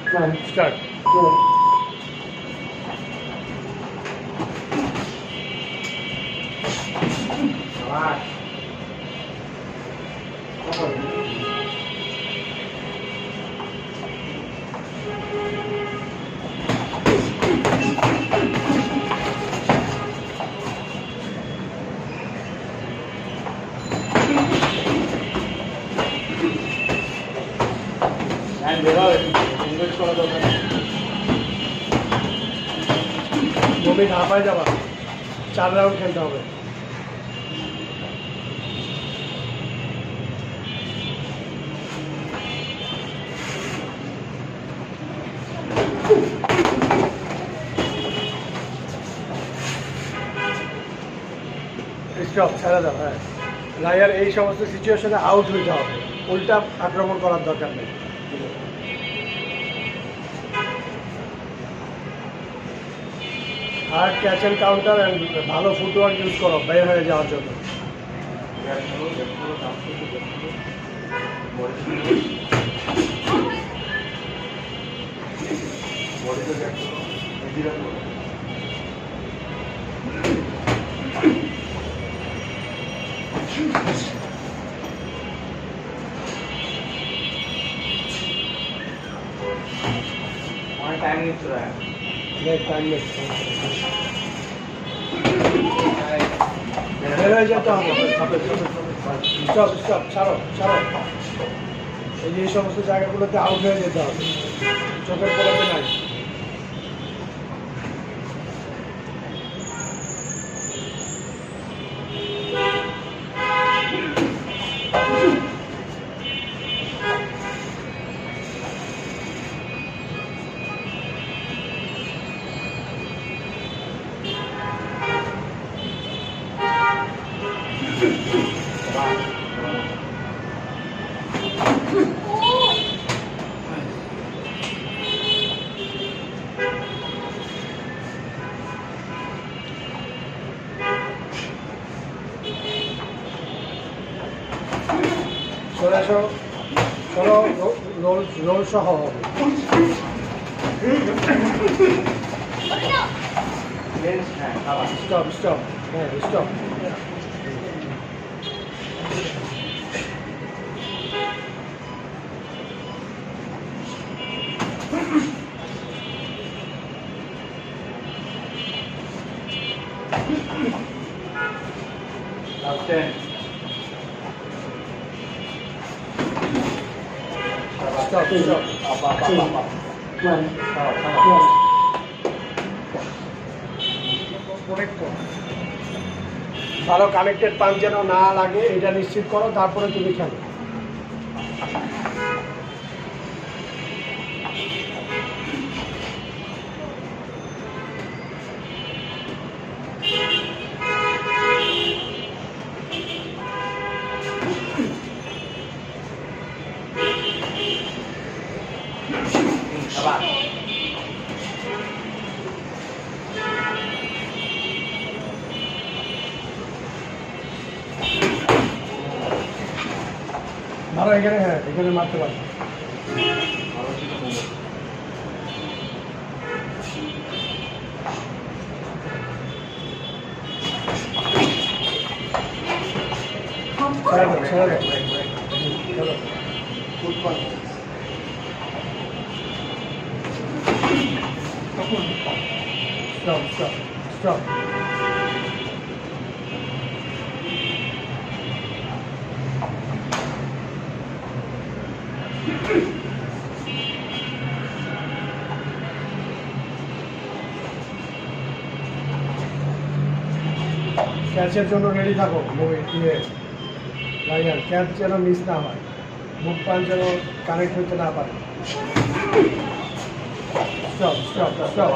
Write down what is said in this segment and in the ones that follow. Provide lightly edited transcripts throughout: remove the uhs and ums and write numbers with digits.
Start. তুমি ঢাপায় যাবা, 4 round খেলতে হবে। স্টপ, ছেড়ে দাও। হ্যাঁ, লাইয়ার এই সমস্ত সিচুয়েশনে আউট হইতে হবে, উল্টা আক্রমণ করার দরকার নেই। Hard catch and counter and ভালো ফুটওয়ার্ক ইউজ করো বের হয়ে যাওয়ার জন্য। टाइम नहीं चल रहा है। টাইম নেই, বের হয়ে যেতে হবে। স্টপ স্টপ, ছাড়ো ছাড়ো। এই যে এই সমস্ত জায়গাগুলোতে আউট হয়ে যেতে হবে, চোখের পলকে নাই। চলে আসো, চলো, রোল সহ হবে। স্টপ স্টপ, হ্যাঁ স্টপ। Stop, stop. ভালো কানেক্টেড পাঞ্চ যেন না লাগে এটা নিশ্চিত করো, তারপরে তুমি খেলো। ধরো এখানে, হ্যাঁ এখানে মারতে পারো। ছেড়ে দাও, চলো। Stop stop stop. ক্যাচের জন্য রেডি থাকো। লাইনার ক্যাচ যেন মিস না হয়, মুখ পান যেন কানেক্ট হতে না পারে। Stop stop stop.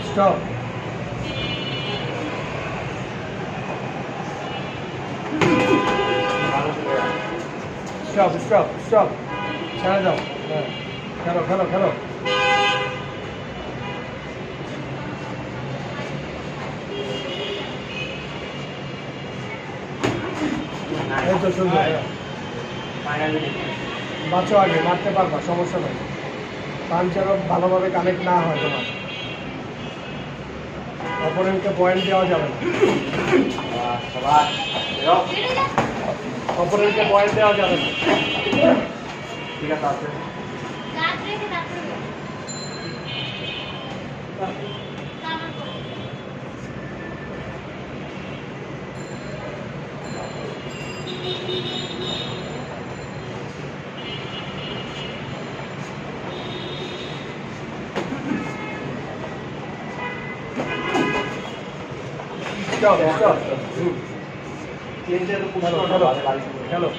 Stop. Stop stop stop, ছেড়ে দাও। হ্যাঁ, খেলো খেলো খেলো। এই তো সুন্দর। ফাইনালি বাঁচো আগে, মারতে পারবা, সমস্যা নেই। পাঞ্চ যেন ভালোভাবে কানেক্ট না হয় তোমার। অপোনেন্টকে পয়েন্ট দেওয়া যাবে না। সবার অপোনেন্টকে পয়েন্ট দেওয়া যাবে না। ঠিক আছে আছে Stop, stop. চেঞ্জে তো পুশ খেলো, করতে খেলো, পারে বাড়ি খেলো।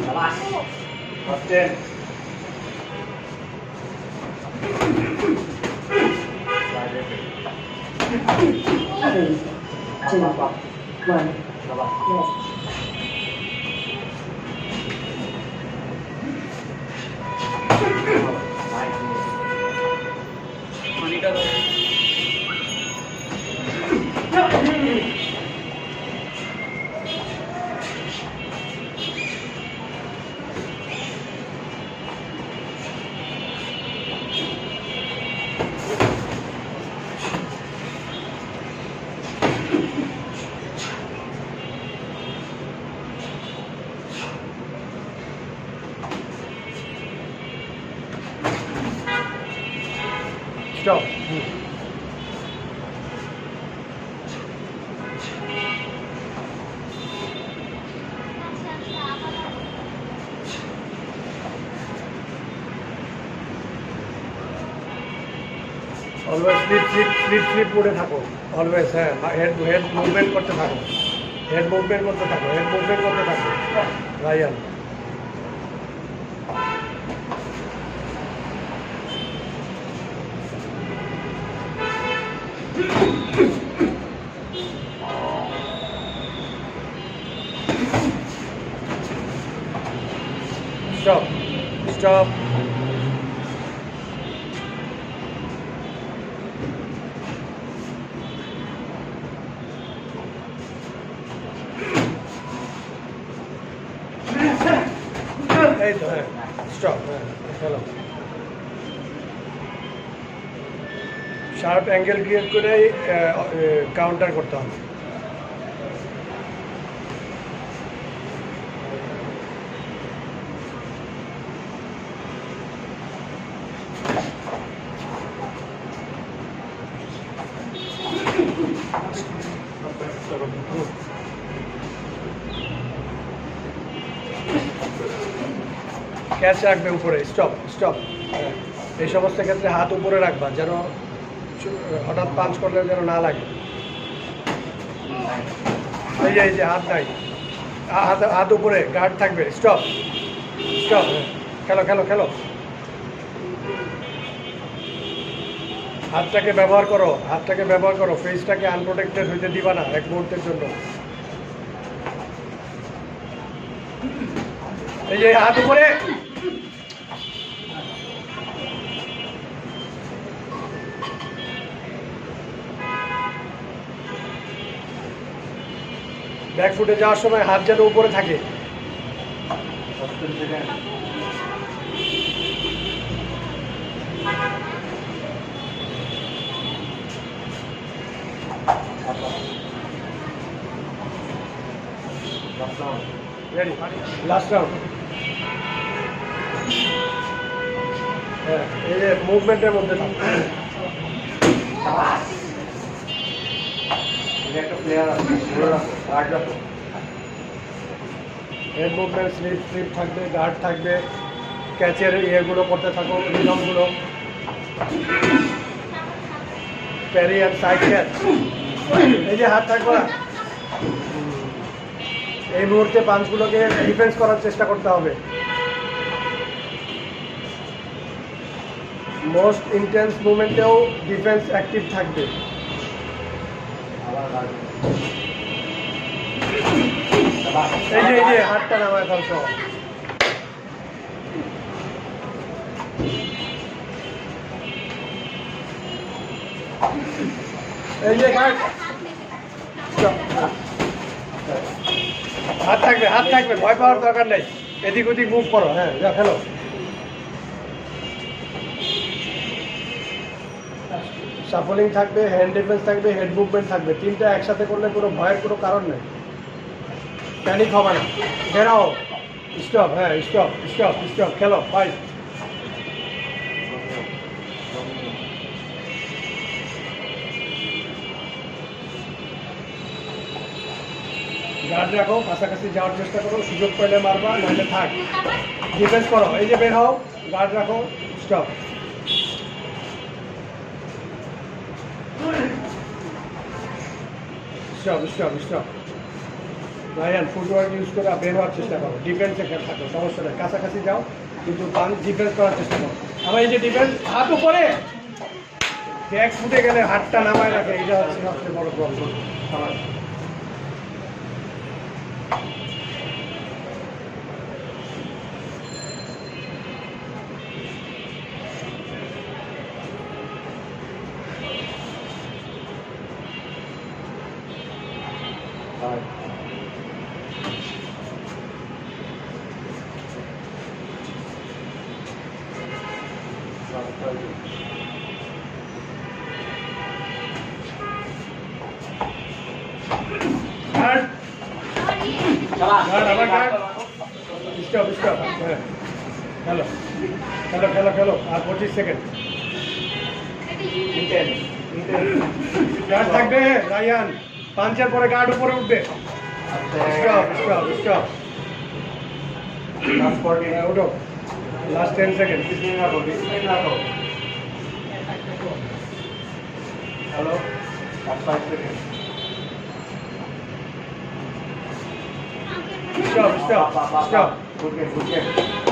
শাবাশ ক্যাপ্টেন Stop. অলওয়েজ স্লিপ মোডে থাকো। অলওয়েজ, হ্যাঁ, হেড মুভমেন্ট করতে থাকো। হেড মুভমেন্ট করতে থাকো। হেড মুভমেন্ট করতে থাকো। Ryan, stop, stop. এই তো, হ্যাঁ, স্টপ, হ্যাঁ, চলো। শার্প অ্যাঙ্গেল ক্রিয়েট করে কাউন্টার করতে হবে। ক্যাচ রাখবে উপরে। Stop, stop. এই সমস্ত ক্ষেত্রে হাত উপরে রাখবা, যেন হঠাৎ পাঞ্চ করলে যেন না লাগে। এই যে হাত নাই, হাত উপরে, গার্ড থাকবে। Stop, stop. খেলো, খেলো, খেলো। হাতটাকে ব্যবহার করো, হাতটাকে ব্যবহার করো। ফেসটাকে আনপ্রোটেক্টেড হইতে দিবা না এক মুহূর্তের জন্য। এই যে হাত উপরে। ব্যাক ফুটে যাওয়ার সময় হাত যেন উপরে থাকে। Ready, last round. হ্যাঁ, এই যে মুভমেন্টের মধ্যে থাকো। একটা প্লেয়ার আছে ধরে রাখো গার্ড রাখো হেড মুভমেন্ট, স্লিপ থাকবে, গার্ড থাকবে। ক্যাচের ইয়েগুলো করতে থাকো, নিয়মগুলো। প্যারি অ্যান্ড সাইড ক্যাচ। এই যে হাত থাকবে না, এই মুহূর্তে পাঞ্চগুলোকে ডিফেন্স করার চেষ্টা করতে হবে। মোস্ট ইন্টেন্স মুভমেন্টেও ডিফেন্স অ্যাক্টিভ থাকবে। আবার গার্ড এই যে হাতটা নামায় ফেলছো। এই যে গার্ড। হাত থাকবে, ভয় পাওয়ার দরকার নেই। এদিক ওদিক মুভ করো, হ্যাঁ, যা খেলো। শাফলিং থাকবে, হ্যান্ড ডিফেন্স থাকবে, হেড মুভমেন্ট থাকবে। তিনটা একসাথে করলে কোনো ভয়ের কোনো কারণ নেই, প্যানিক হবে না। ঘেরাও, স্টপ, হ্যাঁ, স্টপ, খেলো, ফাইট। গার্ড রাখো, কাছাকাছি যাওয়ার চেষ্টা করো, সুযোগ পেলে মারবা, নাহলে থাক। ডিফেন্স করো, এই যে বের হও, গার্ড রাখো, stop. Stop. Ryan footwork use করে বের হওয়ার চেষ্টা করো, ডিফেন্সে থাকো, সমস্যা নেই। কাছাকাছি যাও, কিন্তু ডিফেন্স করার চেষ্টা করো। আমার এই যে ডিফেন্স, হাত উপরে, ব্যাগ ফুটে গেলে হাতটা নামায় রাখে, এটা হচ্ছে সবচেয়ে বড় প্রবলেম আমার। গার্ড, আবার গার্ড, স্টপ, হ্যাঁ, খেলো, আর 25 সেকেন্ড। গার্ড থাকবে, রায়ান, পাঞ্চের পরে গার্ড উপরে উঠবে। স্টপ। উঠো, last 10 second. Hello, 5 second. Stop. Good game.